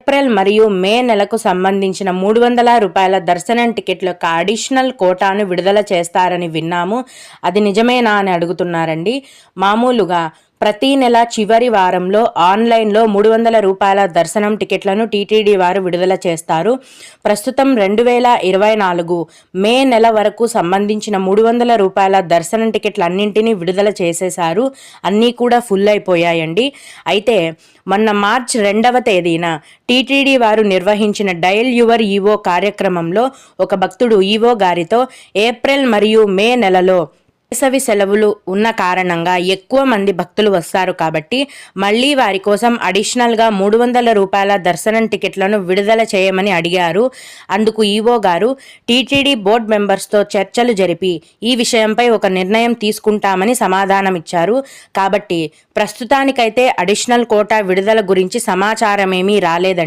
April మరియు మే నెలకు సంబంధించిన 300 రూపాయల దర్శనం టికెట్ల యొక్క అడిషనల్ కోటాను విడుదల చేస్తారని విన్నాము. అది నిజమేనా అని అడుగుతున్నారండి. మామూలుగా ప్రతి నెల చివరి వారంలో ఆన్లైన్లో 300 రూపాయల దర్శనం టికెట్లను టీటీడీ వారు విడుదల చేస్తారు. ప్రస్తుతం 2024 మే నెల వరకు సంబంధించిన 300 రూపాయల దర్శనం టికెట్లన్నింటినీ విడుదల చేసేశారు. అన్నీ కూడా ఫుల్ అయిపోయాయండి. అయితే మొన్న మార్చి 2వ తేదీన టీటీడీ వారు నిర్వహించిన డయల్ యువర్ ఈవో కార్యక్రమంలో ఒక భక్తుడు ఈవో గారితో ఏప్రిల్ మరియు మే నెలలో వేసవి సెలవులు ఉన్న కారణంగా ఎక్కువ మంది భక్తులు వస్తారు కాబట్టి మళ్ళీ వారి కోసం అడిషనల్గా 300 రూపాయల దర్శనం టికెట్లను విడుదల చేయమని అడిగారు. అందుకు ఈవో గారు టీటీడీ బోర్డు మెంబర్స్తో చర్చలు జరిపి ఈ విషయంపై ఒక నిర్ణయం తీసుకుంటామని సమాధానమిచ్చారు. కాబట్టి ప్రస్తుతానికైతే అడిషనల్ కోటా విడుదల గురించి సమాచారమేమీ రాలేదండి.